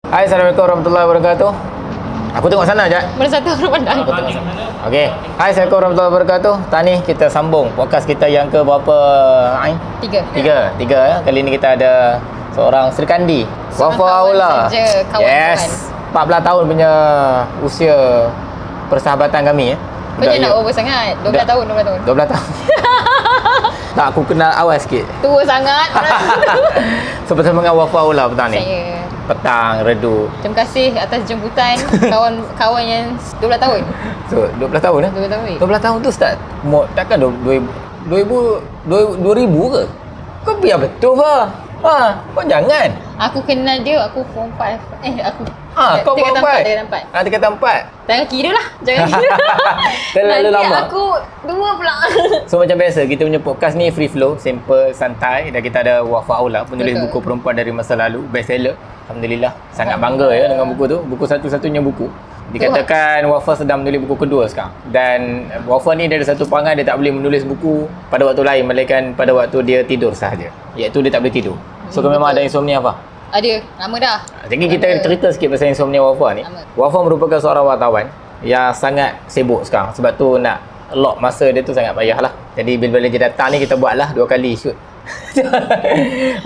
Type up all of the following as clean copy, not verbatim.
Hai, Assalamualaikum warahmatullahi wabarakatuh. Aku tengok sana je. Mana satu orang pandang? Aku tengok sana. Okey. Hai, Assalamualaikum warahmatullahi wabarakatuh. Tani kita sambung podcast kita yang ke berapa, Ain? Tiga ya. Kali ni kita ada seorang Sri Kandi. Wafa Aula. Yes. 14 tahun punya usia persahabatan kami ya. Kau jangan nak over sangat. 12 tahun. 12 tahun. Tak, aku kenal awal sikit. Tua sangat. So bersama dengan Wafa Aula petang ni. Saya. Petang redu. Terima kasih atas jemputan kawan-kawan yang 12 tahun. So 12 tahun eh? 12 tahun. 12 tahun tu start takkan 2000 ke? Kau biar betul bah. Kau jangan. Aku kenal dia, aku form 5. Kau form 5. Tingkatan 4. Jangan kira lah. Jangan kira. Terlalu lama. Nanti aku 2 pula. So macam biasa, kita punya podcast ni free flow, simple, santai. Dan kita ada Wafa Aula, penulis buku perempuan dari masa lalu, bestseller. Alhamdulillah. Sangat bangga ya dengan buku tu. Buku satu-satunya buku. Dikatakan Wafa sedang menulis buku kedua sekarang. Dan Wafa ni dia ada satu perangai, dia tak boleh menulis buku pada waktu lain, melainkan pada waktu dia tidur sahaja. Iaitu dia tak boleh tidur. So kau memang ada insomnia apa? Ada, lama dah. Jadi kita cerita sikit pasal insomnia Wafa ni. Wafa merupakan seorang wartawan yang sangat sibuk sekarang. Sebab tu nak lock masa dia tu sangat payah lah. Jadi bila-bila dia datang ni kita buatlah 2 kali shoot.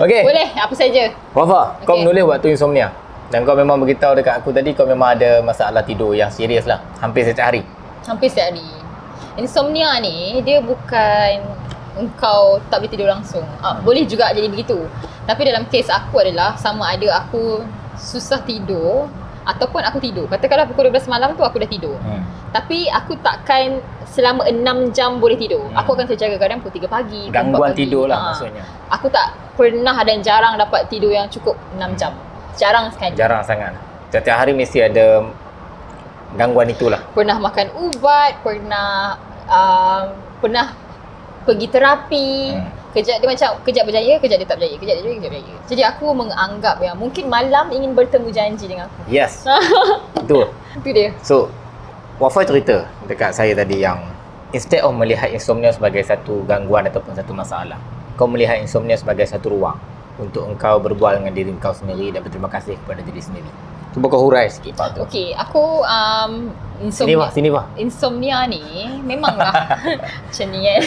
Okey. Boleh, apa saja. Wafa, kau menulis waktu insomnia. Dan kau memang beritahu dekat aku tadi kau memang ada masalah tidur yang serius lah. Hampir setiap hari. Hampir setiap hari. Insomnia ni dia bukan engkau tak boleh tidur langsung. Boleh juga jadi begitu. Tapi dalam kes aku adalah sama ada aku susah tidur ataupun aku tidur. Katakanlah pukul 12 malam tu aku dah tidur. Tapi aku takkan selama 6 jam boleh tidur. Aku akan terjaga kadang pukul 3 pagi. Gangguan pagi. tidur lah maksudnya. Aku tak pernah dan jarang dapat tidur yang cukup 6 jam. Jarang sekali. Jarang sangat. Setiap hari mesti ada gangguan itulah. Pernah makan ubat, pernah pergi terapi. Kejap dia macam kejap berjaya, kejap dia tak berjaya, kejap dia berjaya, kejap berjaya. Jadi aku menganggap yang mungkin malam ingin bertemu janji dengan aku. Yes. Betul. Itu dia. So, Wafa cerita dekat saya tadi yang instead of melihat insomnia sebagai satu gangguan ataupun satu masalah, kau melihat insomnia sebagai satu ruang untuk engkau berbual dengan diri engkau sendiri dan berterima kasih kepada diri sendiri. Cuba kau hurai sikit part tu. Okey, aku insomnia. Sini bah. Insomnia ni memanglah macam ni kan.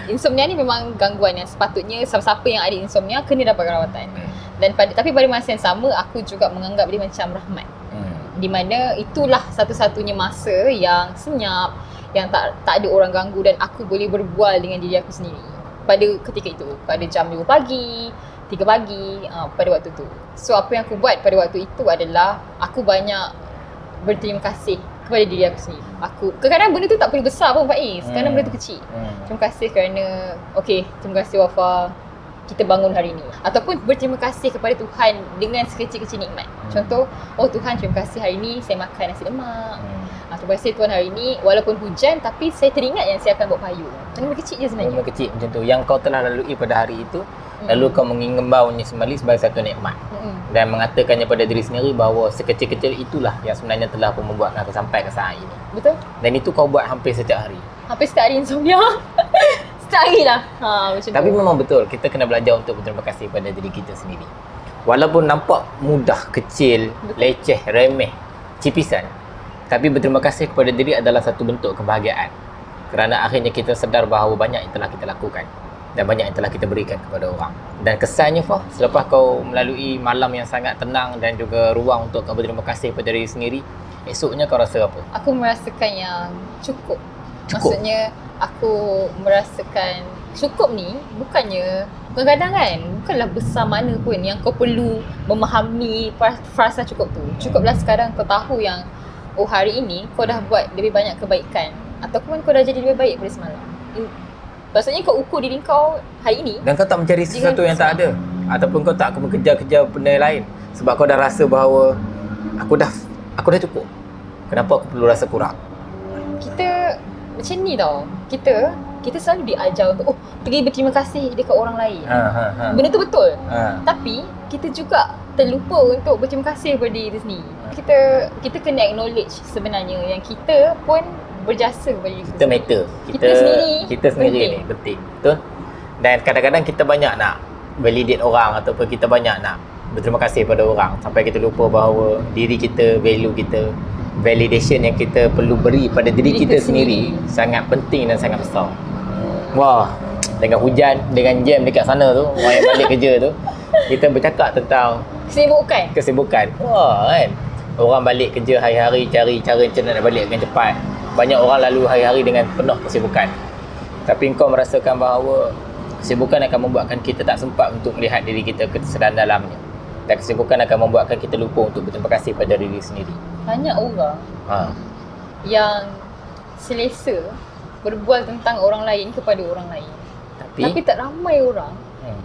Insomnia ni memang gangguan yang sepatutnya siapa-siapa yang ada insomnia kena dapat rawatan. Dan tapi pada masa yang sama aku juga menganggap dia macam rahmat. Di mana itulah satu-satunya masa yang senyap, yang tak ada orang ganggu dan aku boleh berbual dengan diri aku sendiri. Pada ketika itu, pada jam 2 pagi, 3 pagi, pada waktu tu. So apa yang aku buat pada waktu itu adalah aku banyak berterima kasih kepada diri aku sendiri. Kadang-kadang benda tu tak perlu besar pun Faiz. Kadang benda tu kecil. Terima kasih kerana terima kasih Wafa, kita bangun hari ni. Ataupun berterima kasih kepada Tuhan dengan sekecil-kecil nikmat. Contoh, Tuhan terima kasih hari ni saya makan nasi lemak. Terima kasih Tuhan hari ni walaupun hujan tapi saya teringat yang saya akan buat payung. Benda kecil je sebenarnya. Benda kecil macam tu yang kau telah lalui pada hari itu. Lalu kau mengembaunya kembali sebagai satu nikmat. Dan mengatakannya pada diri sendiri bahawa sekecil-kecil itulah yang sebenarnya telah pun membuatkan kau sampai ke saat ini. Betul. Dan itu kau buat hampir setiap hari. Hampir setiap hari insomnia. Setiap hari lah. Macam Tapi tu. memang betul, kita kena belajar untuk berterima kasih pada diri kita sendiri. Walaupun nampak mudah, kecil, leceh, remeh, cipisan, tapi berterima kasih kepada diri adalah satu bentuk kebahagiaan. Kerana akhirnya kita sedar bahawa banyak yang telah kita lakukan dan banyak yang telah kita berikan kepada orang. Dan kesannya Fah, selepas kau melalui malam yang sangat tenang dan juga ruang untuk kau berterima kasih kepada diri sendiri, esoknya kau rasa apa? Aku merasakan yang cukup. Maksudnya aku merasakan cukup ni kadang-kadang kan bukanlah besar mana pun yang kau perlu memahami frasa cukup tu. Cukuplah sekarang kau tahu yang hari ini kau dah buat lebih banyak kebaikan ataupun kau dah jadi lebih baik daripada semalam. Maksudnya kau ukur diri kau hari ini dan kau tak mencari sesuatu yang tak ada ataupun kau tak mengejar-kejar benda lain sebab kau dah rasa bahawa aku dah cukup. Kenapa aku perlu rasa kurang? Kita macam ni tau. Kita selalu diajar untuk pergi berterima kasih dekat orang lain. Benda tu betul. Tapi kita juga terlupa untuk berterima kasih kepada diri sendiri. Kita kena acknowledge sebenarnya yang kita pun berjasa kepada diri kita matter. Kita sendiri ni penting. Betul? Dan kadang-kadang kita banyak nak validate orang ataupun kita banyak nak berterima kasih pada orang sampai kita lupa bahawa diri kita, value kita, validation yang kita perlu beri pada diri kita sendiri sangat penting dan sangat besar. Wah, dengan hujan, dengan jam dekat sana tu, orang yang balik kerja tu, kita bercakap tentang kesibukan. Wah kan, orang balik kerja hari-hari cari cara macam mana nak balik dengan cepat. Banyak orang lalu hari-hari dengan penuh kesibukan. Tapi kau merasakan bahawa kesibukan akan membuatkan kita tak sempat untuk melihat diri kita kesedaran dalamnya. Dan kesibukan akan membuatkan kita lupa untuk berterima kasih pada diri sendiri. Banyak orang yang selesa berbual tentang orang lain kepada orang lain. Tapi tak ramai orang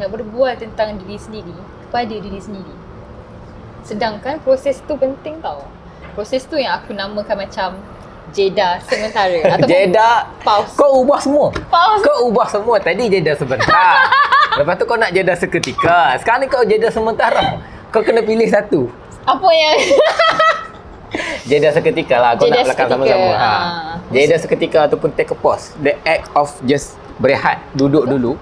nak berbual tentang diri sendiri kepada diri sendiri. Sedangkan proses tu penting tau. Proses tu yang aku namakan macam jeda sementara ataupun jeda pause. Kau ubah semua. Pause. Kau ubah semua. Tadi jeda sebentar. Lepas tu kau nak jeda seketika. Sekarang ni kau jeda sementara. Kau kena pilih satu. Apa yang jeda seketika lah. Kau jeda nak belakang seketika. sama-sama. Jeda seketika ataupun take a pause. The act of just berehat, duduk dulu.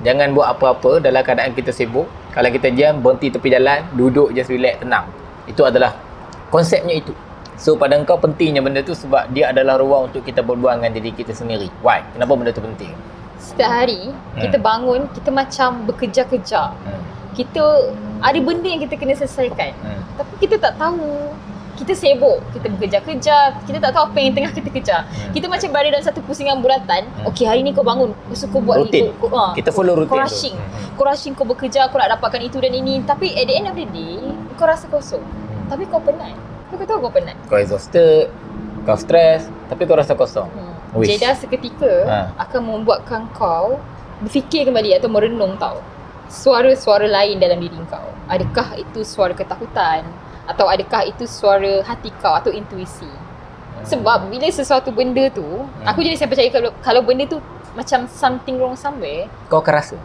Jangan buat apa-apa dalam keadaan kita sibuk. Kalau kita jam, berhenti tepi jalan, duduk, just relax, tenang. Itu adalah konsepnya itu. So pada engkau pentingnya benda tu sebab dia adalah ruang untuk kita berbual dengan diri kita sendiri. Why? Kenapa benda tu penting? setiap hari kita bangun, kita macam bekerja-kerja. Kita ada benda yang kita kena selesaikan. Tapi kita tak tahu. Kita sibuk, kita bekerja-kerja, kita tak tahu apa yang tengah kita kejar. Kita macam berada dalam satu pusingan buratan. Okey, hari ni kau bangun, besok kau buat rutin. Kita follow rutin kau rushing. Kau rushing, kau bekerja, kau nak dapatkan itu dan ini. Tapi at the end of the day, kau rasa kosong. Tapi kau penat. Kau tahu kau penat. Kau exhausted, kau stres, tapi kau rasa kosong. Jeda seketika akan membuatkan kau berfikir kembali atau merenung tau. Suara-suara lain dalam diri kau. Adakah itu suara ketakutan? Atau adakah itu suara hati kau atau intuisi? Sebab bila sesuatu benda tu, aku jadi saya percaya kalau benda tu macam something wrong somewhere, kau akan rasa.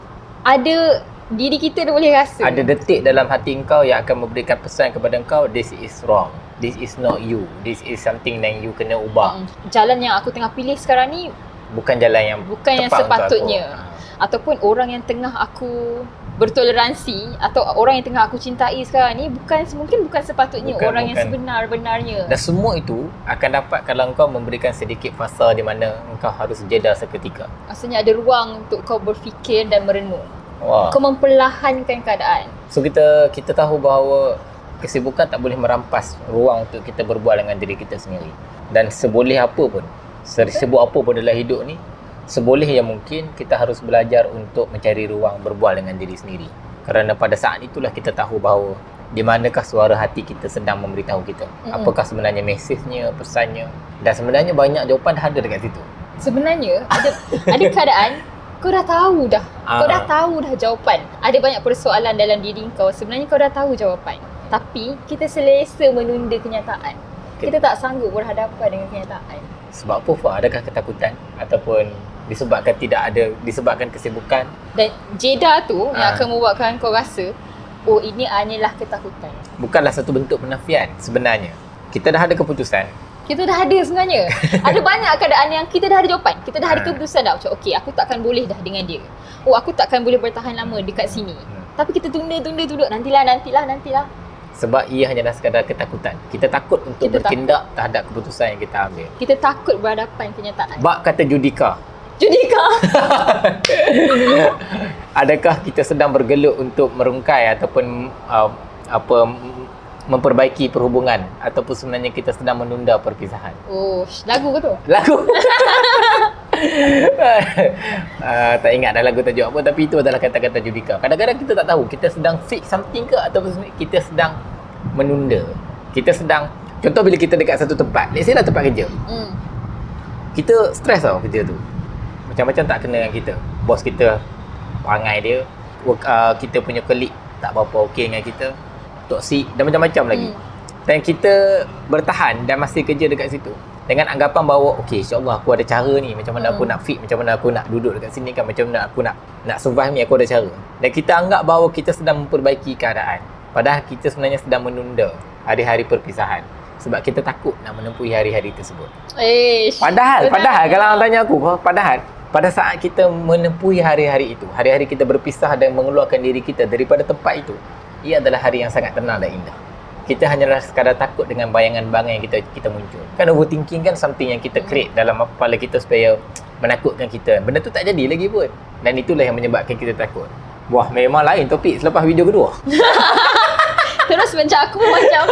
Ada diri kita dia boleh rasa. Ada detik dalam hati kau yang akan memberikan pesan kepada kau, this is wrong. This is not you. This is something yang you kena ubah. Jalan yang aku tengah pilih sekarang ni bukan jalan yang bukan yang sepatutnya. Ataupun orang yang tengah aku bertoleransi atau orang yang tengah aku cintai sekarang ni mungkin bukan sepatutnya orang yang sebenar-benarnya. Dan semua itu akan dapat kalau kau memberikan sedikit fasa di mana kau harus jeda seketika. Maksudnya ada ruang untuk kau berfikir dan merenung. Wah. Kau memperlahankan keadaan. So kita tahu bahawa kesibukan tak boleh merampas ruang untuk kita berbual dengan diri kita sendiri. Dan seboleh apa pun, sibuk apa pun dalam hidup ni, seboleh yang mungkin kita harus belajar untuk mencari ruang berbual dengan diri sendiri. Kerana pada saat itulah kita tahu bahawa di manakah suara hati kita sedang memberitahu kita. Apakah sebenarnya mesejnya, pesannya. Dan sebenarnya banyak jawapan dah ada dekat situ. Sebenarnya ada keadaan kau dah tahu dah. Kau dah tahu dah jawapan. Ada banyak persoalan dalam diri kau. Sebenarnya kau dah tahu jawapan. Tapi kita selesa menunda kenyataan. Kita tak sanggup berhadapan dengan kenyataan. Sebab apa, Fah? Adakah ketakutan? Ataupun disebabkan kesibukan? Dan jeda tu yang akan membuatkan kau rasa, oh ini hanyalah ketakutan. Bukanlah satu bentuk penafian sebenarnya. Kita dah ada keputusan. Kita dah ada sebenarnya. Ada banyak keadaan yang kita dah ada jawapan. Kita dah ada keputusan dah. Macam okey, aku takkan boleh dah dengan dia. Oh, aku takkan boleh bertahan lama dekat sini. Tapi kita tunda. Nantilah. Sebab ia hanyalah sekadar ketakutan. Kita takut untuk bertindak terhadap keputusan yang kita ambil. Kita takut berhadapan kenyataan. Bab kata Judika. Adakah kita sedang bergelut untuk merungkai ataupun memperbaiki perhubungan, ataupun sebenarnya kita sedang menunda perpisahan? Oh, lagu ke tu? Lagu. Tak ingat dah lagu tajuk apa, tapi itu adalah kata-kata Judika. Kadang-kadang kita tak tahu kita sedang fix something ke ataupun kita sedang menunda. Kita sedang, contoh bila kita dekat satu tempat, let's say lah tempat kerja. Kita stres tau kerja tu. Macam-macam tak kena dengan kita. Bos kita perangai dia, kita punya colleague tak berapa okey dengan kita, toksik dan macam-macam lagi. Dan kita bertahan dan masih kerja dekat situ dengan anggapan bahawa okey, insya-Allah aku ada cara ni, macam mana aku nak fit, macam mana aku nak duduk dekat sini kan, macam mana aku nak survive ni, aku ada cara. Dan kita anggap bahawa kita sedang memperbaiki keadaan, padahal kita sebenarnya sedang menunda hari-hari perpisahan sebab kita takut nak menempuhi hari-hari tersebut. Padahal kalau orang tanya aku, padahal pada saat kita menempuhi hari-hari itu, hari-hari kita berpisah dan mengeluarkan diri kita daripada tempat itu, ia adalah hari yang sangat tenang dan indah. Kita hanyalah sekadar takut dengan bayangan-bayangan yang kita muncul. Kan overthinking kan something yang kita create dalam kepala kita supaya menakutkan kita. Benda tu tak jadi lagi pun. Dan itulah yang menyebabkan kita takut. Wah, memang lain topik selepas video kedua. Terus macam aku macam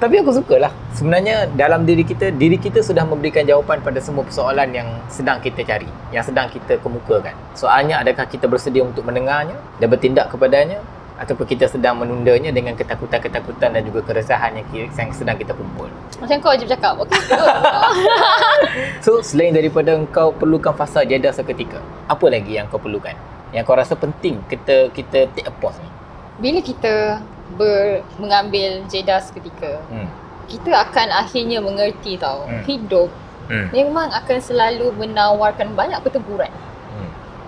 Tapi aku sukalah. Sebenarnya dalam diri kita sudah memberikan jawapan pada semua persoalan yang sedang kita cari, yang sedang kita kemukakan. Soalnya, adakah kita bersedia untuk mendengarnya dan bertindak kepadanya, ataupun kita sedang menundanya dengan ketakutan-ketakutan dan juga keresahan yang sedang kita kumpul. macam kau je cakap. Okey. So, selain daripada engkau perlukan fasa jeda seketika, apa lagi yang kau perlukan? Yang kau rasa penting kita take a pause ni? Bila kita mengambil jeda seketika, kita akan akhirnya mengerti tau, hidup memang akan selalu menawarkan banyak pertempuran.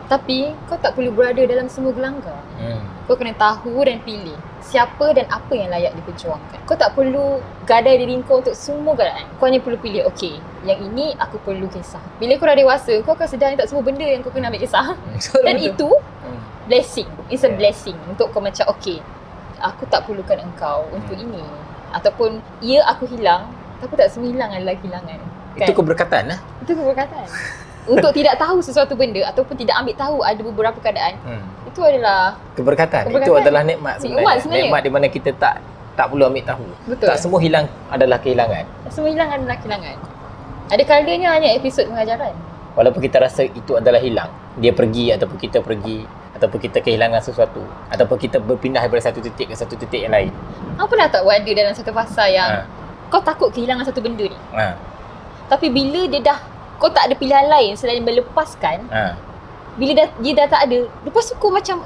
Tapi kau tak perlu berada dalam semua gelanggar. Kau kena tahu dan pilih siapa dan apa yang layak diperjuangkan. Kau tak perlu gadai diri kau untuk semua keadaan. Kau hanya perlu pilih, okey, yang ini aku perlu kisah. Bila kau dah dewasa, kau akan sedar tak semua benda yang kau kena ambil kisah. Dan itu blessing. It's a blessing untuk kau macam, okey, aku tak perlukan engkau untuk ini. Ataupun, ya aku hilang, tapi tak semua hilang adalah kehilangan. Kan? Itu keberkatan lah. Itu keberkatan. Untuk tidak tahu sesuatu benda ataupun tidak ambil tahu ada beberapa keadaan, itu adalah keberkatan. Itu adalah nikmat sebenarnya. Nikmat di mana kita tak perlu ambil tahu. Betul. Tak semua hilang adalah kehilangan. Semua hilang adalah kehilangan. Ada kalanya hanya episod pengajaran. Walaupun kita rasa itu adalah hilang, dia pergi ataupun kita pergi, ataupun kita kehilangan sesuatu, ataupun kita berpindah daripada satu titik ke satu titik yang lain. Kau pernah tak berada dalam satu fasa yang kau takut kehilangan satu benda ni? Tapi bila kau tak ada pilihan lain selain melepaskan, bila dia dah tak ada, lepas tu kau macam,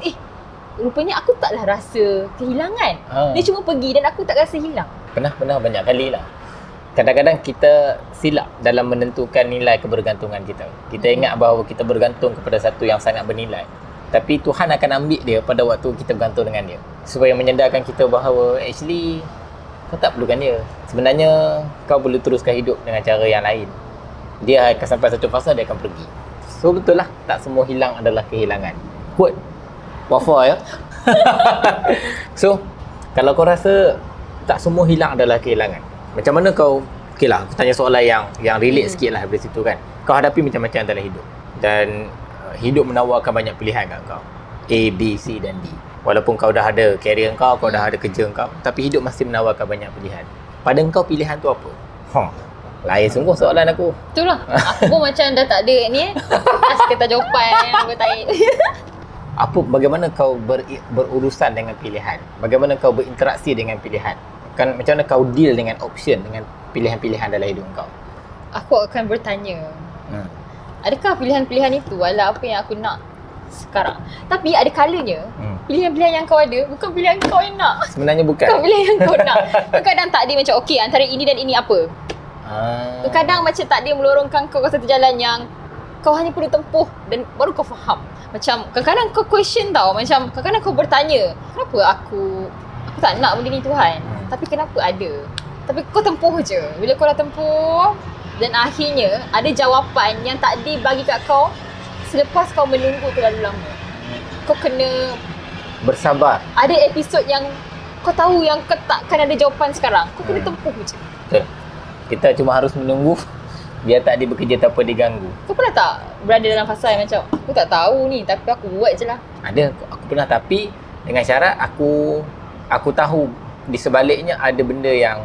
rupanya aku taklah rasa kehilangan. Dia cuma pergi dan aku tak rasa hilang. Pernah banyak kali lah. Kadang-kadang kita silap dalam menentukan nilai kebergantungan kita. Kita ingat bahawa kita bergantung kepada satu yang sangat bernilai. Tapi Tuhan akan ambil dia pada waktu kita bergantung dengan dia. Supaya menyedarkan kita bahawa actually kau tak perlukan dia. Sebenarnya kau boleh teruskan hidup dengan cara yang lain. Dia akan sampai satu fasa, dia akan pergi. So betul lah, tak semua hilang adalah kehilangan. Quote Wafa ya. So kalau kau rasa tak semua hilang adalah kehilangan, macam mana kau, okay lah, aku tanya soalan yang relate sikit lah dari situ kan. Kau hadapi macam-macam dalam hidup, dan hidup menawarkan banyak pilihan kat kau, A, B, C dan D. Walaupun kau dah ada career kau dah ada kerja kau, tapi hidup masih menawarkan banyak pilihan. Pada kau pilihan tu apa? Lain sungguh soalan aku. Itulah. Aku pun macam dah tak ada ni ask kata jawapan bertaik. Bagaimana kau berurusan dengan pilihan? Bagaimana kau berinteraksi dengan pilihan? Kan macam mana kau deal dengan option, dengan pilihan-pilihan dalam hidup kau? Aku akan bertanya, adakah pilihan-pilihan itu adalah apa yang aku nak sekarang? Tapi ada kalanya pilihan-pilihan yang kau ada bukan pilihan kau yang nak. Sebenarnya bukan. Bukan pilihan yang kau nak. Kadang tak ada macam, okey, antara ini dan ini apa? Kadang macam tak dia melorongkan kau ke satu jalan yang kau hanya perlu tempuh dan baru kau faham. Macam kadang-kadang kau question tau, macam kadang-kadang kau bertanya, kenapa aku tak nak benda ni Tuhan, tapi kenapa ada? Tapi kau tempuh je. Bila kau dah tempuh dan akhirnya ada jawapan yang tak dibagi kat kau selepas kau menunggu terlalu lama. Kau kena bersabar. Ada episod yang kau tahu yang kau takkan ada jawapan sekarang, kau kena tempuh je. Betul. Kita cuma harus menunggu biar tak bekerja tanpa diganggu. Kau pernah tak berada dalam fasa yang macam, aku tak tahu ni tapi aku buat je lah? Ada, aku pernah, tapi dengan syarat aku tahu di sebaliknya ada benda yang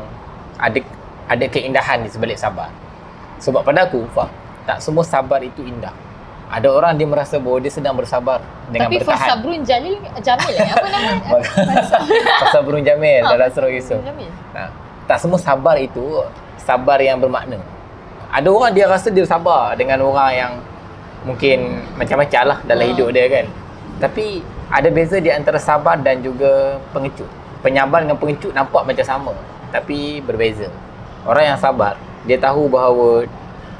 ada keindahan di sebalik sabar. Sebab pada aku, tak semua sabar itu indah. Ada orang dia merasa bahawa dia sedang bersabar dengan tapi bertahan. Tapi Fasabrun Jamil apa nama? Fasabrun Jamil dalam surah Yusuf. Tak semua sabar itu sabar yang bermakna. Ada orang dia rasa dia sabar dengan orang yang mungkin macam-macam lah dalam hidup dia kan. Tapi ada beza di antara sabar dan juga pengecut. Penyabar dengan pengecut nampak macam sama, tapi berbeza. Orang yang sabar, dia tahu bahawa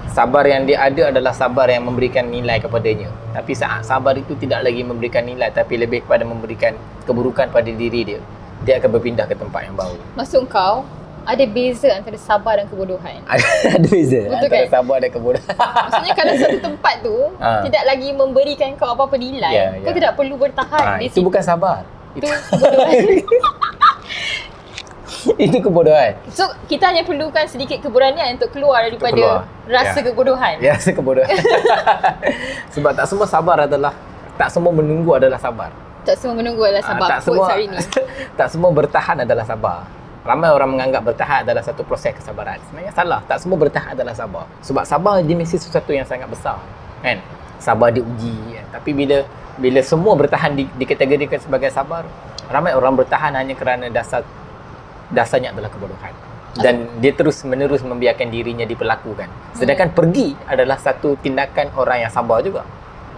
sabar yang dia ada adalah sabar yang memberikan nilai kepadanya. Tapi saat sabar itu tidak lagi memberikan nilai, tapi lebih kepada memberikan keburukan pada diri dia, dia akan berpindah ke tempat yang baru. Maksud kau, ada beza antara sabar dan kebodohan? Ada beza. Betul antara kan? Sabar dan kebodohan. Maksudnya kalau satu tempat tu tidak lagi memberikan kau apa-apa nilai, kau tidak perlu bertahan di itu situ. bukan sabar. Itu kebodohan. Itu kebodohan. So, kita hanya perlukan sedikit keberanian untuk keluar daripada rasa kebodohan. Ya, rasa kebodohan. Sebab tak semua sabar adalah, tak semua menunggu adalah sabar. Tak semua menunggu adalah sabar. Tak semua hari ni. tak semua bertahan adalah sabar. Ramai orang menganggap bertahan adalah satu proses kesabaran. Sebenarnya salah. Tak semua bertahan adalah sabar. Sebab sabar dimensi sesuatu yang sangat besar, kan? Sabar diuji, kan? Tapi bila semua bertahan dikategorikan sebagai sabar, ramai orang bertahan hanya kerana dasarnya adalah kebodohan. Dan dia terus menerus membiarkan dirinya diperlakukan. Sedangkan pergi adalah satu tindakan orang yang sabar juga.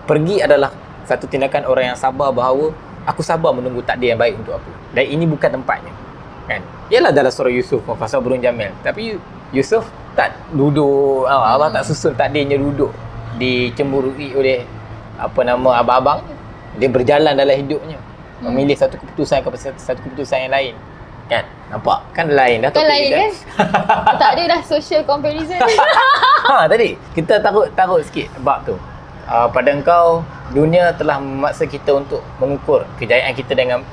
Pergi adalah satu tindakan orang yang sabar bahawa aku sabar menunggu takdir yang baik untuk aku. Dan ini bukan tempatnya. Kan? Yalah dalam surah Yusuf pasal burung jamil. Tapi Yusuf tak duduk, Allah tak susun takdirnya duduk dicemburui oleh abang-abang. Dia berjalan dalam hidupnya. Memilih satu keputusan kepada satu keputusan yang lain. Kan? Nampak? Kan lain dah Kan topik lain kita. kan? Tak ada dah social comparison. Tadi kita tarut sikit bab tu. Pada engkau, dunia telah memaksa kita untuk mengukur kejayaan kita dengan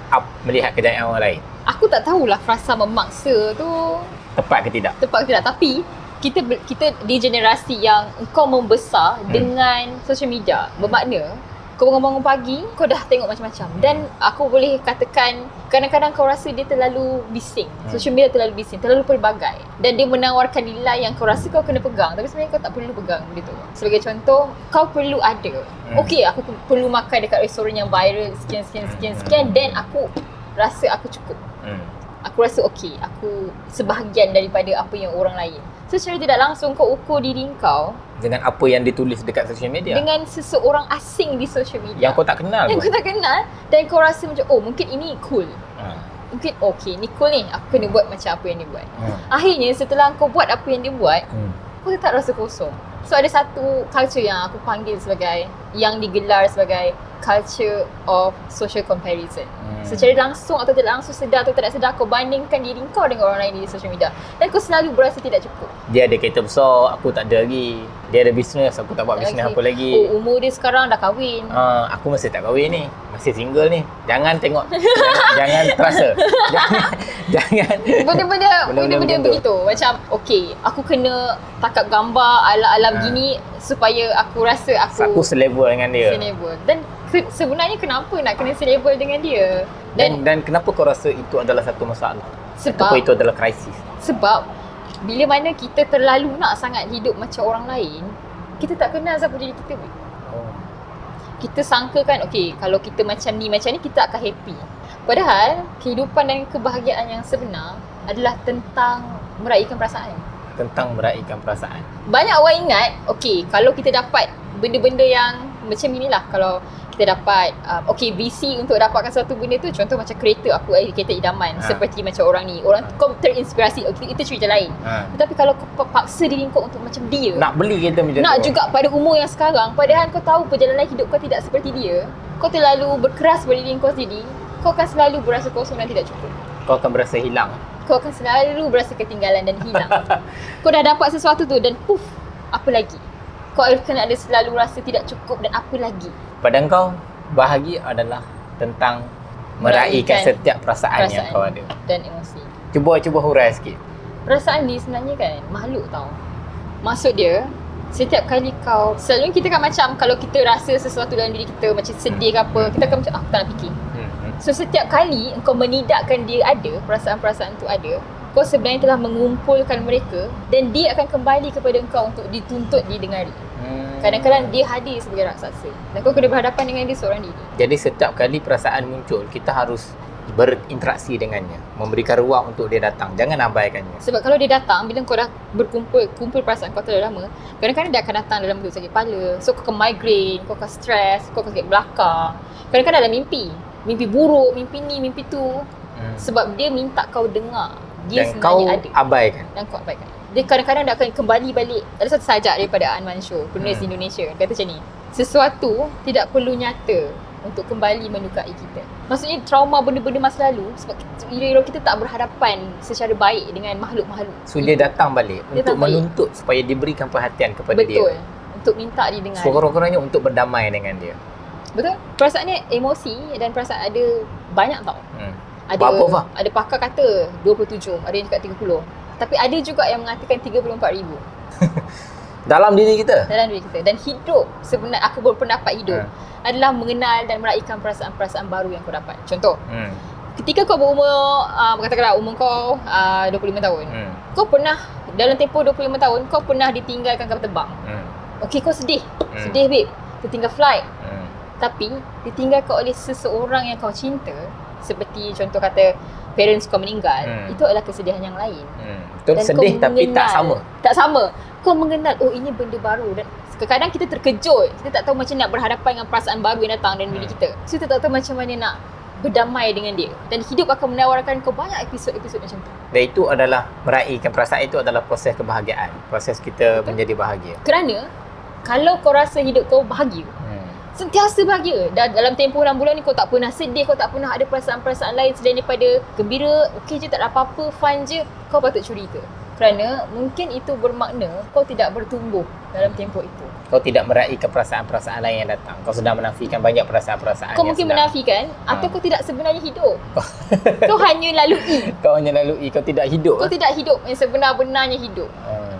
melihat kejayaan orang lain. Aku tak tahulah frasa memaksa tu Tepat ke tidak? tepat ke tidak, tapi kita di generasi yang kau membesar dengan social media. Bermakna kau bangun-bangun pagi, kau dah tengok macam-macam. Dan aku boleh katakan kadang-kadang kau rasa dia terlalu bising. Social media terlalu bising, terlalu pelbagai. Dan dia menawarkan nilai yang kau rasa kau kena pegang. Tapi sebenarnya kau tak perlu pegang benda tu. Sebagai contoh, kau perlu ada. Okey, aku perlu makan dekat restoran yang viral sekian. Dan aku rasa aku cukup. Aku rasa okey, aku sebahagian daripada apa yang orang lain. So secara tidak langsung kau ukur diri kau Dengan apa yang ditulis dekat social media. dengan seseorang asing di social media Yang kau tak kenal. yang kau tak kenal, dan kau rasa macam oh mungkin ini cool, mungkin okey ni cool ni, aku kena buat macam apa yang dia buat. Akhirnya setelah kau buat apa yang dia buat, kau tetap rasa kosong. So ada satu culture yang aku panggil sebagai, yang digelar sebagai culture of social comparison. Secara langsung atau tidak langsung, sedar atau tidak sedar, kau bandingkan diri kau dengan orang lain di social media. Dan kau selalu berasa tidak cukup. Dia ada kereta besar, aku tak ada lagi. Dia ada bisnes, aku tak buat bisnes apa lagi. Oh, umur dia sekarang dah kahwin. Aku masih tak kahwin ni. Masih single ni. Jangan tengok. jangan terasa. Jangan. Benda-benda macam tu. begitu. Macam okey, aku kena tangkap gambar ala-ala begini supaya aku rasa Aku selevel dengan dia. selevel. Dan sebenarnya kenapa nak kena selevel dengan dia? Dan kenapa kau rasa itu adalah satu masalah? Sebab Ataupun itu adalah krisis? Sebab bila mana kita terlalu nak sangat hidup macam orang lain, kita tak kenal siapa diri kita. Kita sangkakan okey, kalau kita macam ni kita akan happy. Padahal kehidupan dan kebahagiaan yang sebenar adalah tentang meraihkan perasaan. Tentang meraihkan perasaan. Banyak orang ingat, okey, kalau kita dapat benda-benda yang macam inilah, kalau kita dapat VC untuk dapatkan satu benda tu, contoh macam kereta, aku ada kereta idaman seperti macam orang ni, orang kau terinspirasi, itu cerita lain. Tetapi kalau kau paksa diri kau untuk macam dia, Nak beli kereta macam nak tu. juga pada umur yang sekarang, padahal kau tahu perjalanan hidup kau tidak seperti dia, kau terlalu berkeras pada diri kau sendiri, kau akan selalu berasa kosong dan tidak cukup. Kau akan berasa hilang. Kau akan selalu berasa ketinggalan dan hilang. Kau dah dapat sesuatu tu dan puff, apa lagi? Kau akan ada selalu rasa tidak cukup dan apa lagi? Pada engkau, bahagia adalah tentang meraihkan setiap perasaan yang kau ada. Dan emosi. Cuba hurai sikit. Perasaan ni sebenarnya kan makhluk tau. Maksud dia, setiap kali kau, selalunya kita kan macam kalau kita rasa sesuatu dalam diri kita macam sedih ke apa, kita akan macam aku tak nak fikir. So setiap kali engkau menidakkan dia ada, perasaan-perasaan tu ada, kau sebenarnya telah mengumpulkan mereka dan dia akan kembali kepada engkau untuk dituntut didengari. Kadang-kadang dia hadir sebagai raksasa dan kau kena berhadapan dengan dia seorang diri. Jadi setiap kali perasaan muncul, kita harus berinteraksi dengannya, memberikan ruang untuk dia datang. Jangan abaikannya. Sebab kalau dia datang, bila kau dah kumpul perasaan kau terlalu lama, kadang-kadang dia akan datang dalam bentuk sakit kepala. So kau akan migraine, kau akan stres, kau akan sakit belakang. Kadang-kadang dalam mimpi buruk, mimpi ni, mimpi tu. Sebab dia minta kau dengar dia Dan sebenarnya kau ada. abaikan. Dan kau abaikan. Dia kadang-kadang dia akan kembali balik. Ada satu sajak daripada Aan Mansur, penulis Indonesia, kata macam ni, sesuatu tidak perlu nyata untuk kembali menyukai kita. Maksudnya trauma benda-benda masa lalu, sebab kita tak berhadapan secara baik dengan makhluk-makhluk. So dia datang balik Dia untuk datang balik. menuntut supaya diberikan perhatian kepada Betul. dia. Untuk minta didengar. Sekurang-kurangnya untuk berdamai dengan dia. Betul? Perasaan ni emosi dan perasaan ada banyak tau. Ada Apa, Fah? ada pakar kata 27, ada yang cakap 30. Tapi ada juga yang mengatakan 34,000 Dalam diri kita. dalam diri kita. Dan hidup sebenarnya, aku berpendapat hidup adalah mengenal dan meraihkan perasaan-perasaan baru yang kau dapat. Contoh, ketika kau berumur, katakanlah umur kau 25 tahun. Kau pernah, dalam tempoh 25 tahun, kau pernah ditinggalkan kapal terbang. Okey, kau sedih. Sedih, babe. Tertinggal flight. Tapi, ditinggalkan oleh seseorang yang kau cinta, seperti contoh kata, parents kau meninggal, itu adalah kesedihan yang lain. Betul, Dan sedih kau tapi tak mengenal. sama. Tak sama. Kau mengenal, oh ini benda baru. Dan kadang kita terkejut. Kita tak tahu macam nak berhadapan dengan perasaan baru yang datang dalam diri kita. So, kita tak tahu macam mana nak berdamai dengan dia. Dan hidup akan menawarkan kau banyak episod-episod macam tu. Dan itu adalah meraihkan perasaan, itu adalah proses kebahagiaan. Proses kita menjadi bahagia. Kerana, kalau kau rasa hidup kau bahagia, sentiasa bahagia. Dan dalam tempoh 6 bulan ni kau tak pernah sedih, kau tak pernah ada perasaan-perasaan lain selain daripada gembira, okey je, tak ada apa-apa, fun je, kau patut curiga. Kerana mungkin itu bermakna kau tidak bertumbuh dalam tempoh itu. Kau tidak meraihkan perasaan-perasaan lain yang datang. Kau sedang menafikan banyak perasaan-perasaan Kau yang mungkin sedang menafikan atau kau tidak sebenarnya hidup. Kau hanya lalui. Kau hanya lalui, kau tidak hidup. Kau tidak hidup yang sebenar-benarnya hidup.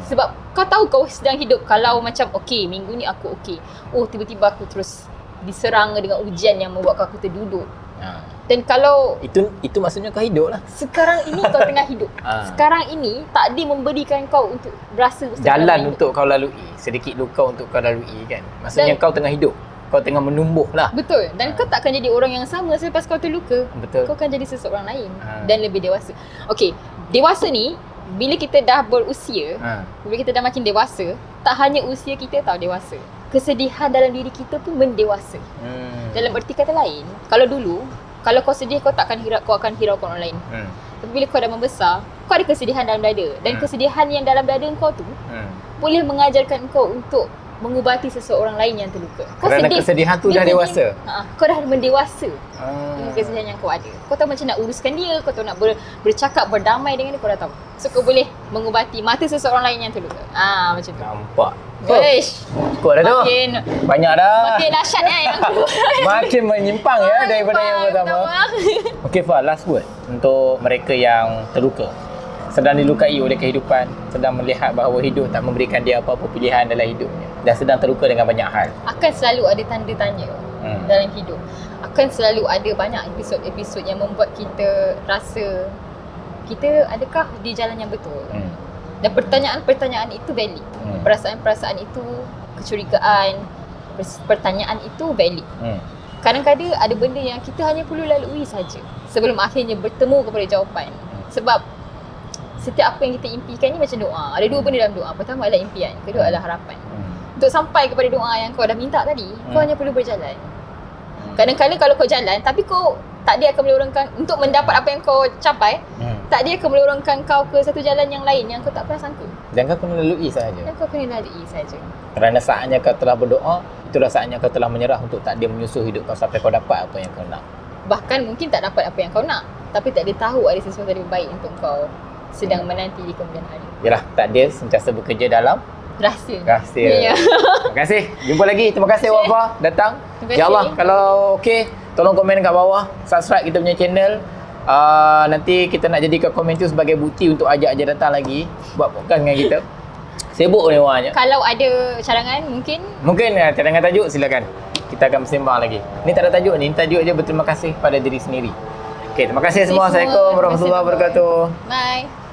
Sebab kau tahu kau sedang hidup kalau macam okey, minggu ni aku okey. Oh, tiba-tiba aku terus diserang dengan ujian yang membuat aku terduduk. Dan kalau Itu maksudnya kau hidup lah. sekarang ini kau tengah hidup. Sekarang ini takdir memberikan kau untuk berasa Jalan untuk kau lalui. Sedikit luka untuk kau lalui kan. Maksudnya Dan- kau tengah hidup. Kau tengah menumbuh lah. Betul. Dan kau tak akan jadi orang yang sama selepas kau terluka. Betul. Kau akan jadi seseorang lain dan lebih dewasa. Okey, dewasa ni bila kita dah berusia, bila kita dah makin dewasa, tak hanya usia kita tahu dewasa. Kesedihan dalam diri kita pun mendewasa. Dalam erti kata lain, kalau dulu, kalau kau sedih kau takkan kau akan hiraukan orang lain. Tapi bila kau dah membesar, kau ada kesedihan dalam dada. Dan kesedihan yang dalam dada kau tu boleh mengajarkan kau untuk mengubati seseorang lain yang terluka. Kau Kerana sedih, kesedihan tu dia dah jadi- dewasa. Kau dah mendewasa dengan kesedihan yang kau ada. Kau tahu macam nak uruskan dia, kau tahu nak bercakap, berdamai dengan dia, kau dah tahu. So kau boleh mengubati mata seseorang lain yang terluka. Macam tu. Nampak. Weish. Cukup dah tu. Makin Banyak dah. makin dahsyat yang aku. Makin menyimpang ya daripada yang pertama. Okay Fah, last word untuk mereka yang terluka, sedang dilukai oleh kehidupan, sedang melihat bahawa hidup tak memberikan dia apa-apa pilihan dalam hidupnya, dan sedang terluka dengan banyak hal. Akan selalu ada tanda tanya dalam hidup. Akan selalu ada banyak episod-episod yang membuat kita rasa kita adakah di jalan yang betul. Dan pertanyaan-pertanyaan itu valid. Perasaan-perasaan itu, kecurigaan, pertanyaan itu valid. Kadang-kadang ada benda yang kita hanya perlu lalui saja sebelum akhirnya bertemu kepada jawapan. Sebab setiap apa yang kita impikan ni macam doa. Ada dua benda dalam doa. Pertama adalah impian, kedua adalah harapan. Untuk sampai kepada doa yang kau dah minta tadi, kau hanya perlu berjalan. Kadang-kadang kalau kau jalan tapi kau takdir akan melorongkan untuk mendapat apa yang kau capai, takdir akan melorongkan kau ke satu jalan yang lain yang kau tak pernah sangka. Dan kau kena lalui sahaja. Dan kau kena lalui saja. Kerana saatnya kau telah berdoa, itulah saatnya kau telah menyerah untuk takdir menyusul hidup kau sampai kau dapat apa yang kau nak. Bahkan mungkin tak dapat apa yang kau nak, tapi tak dia tahu ada sesuatu yang lebih baik untuk kau sedang menanti di kemudian hari. Yalah, takdir sentiasa bekerja dalam Rahsia. rahsia. Ya. Terima kasih. Jumpa lagi. Terima kasih Wafa datang. Terima kasih. Ya Allah, kalau okey, tolong komen kat bawah, subscribe kita punya channel. Nanti kita nak jadikan komen tu sebagai bukti untuk ajak datang lagi buat podcast dengan kita. Sibuk ni orangnya. Kalau ada cadangan Mungkin cadangan tajuk silakan. Kita akan bersembang lagi. Ni tak ada tajuk ni, tajuk je berterima kasih pada diri sendiri. Okey, terima kasih semua. Assalamualaikum warahmatullahi wabarakatuh. Bye.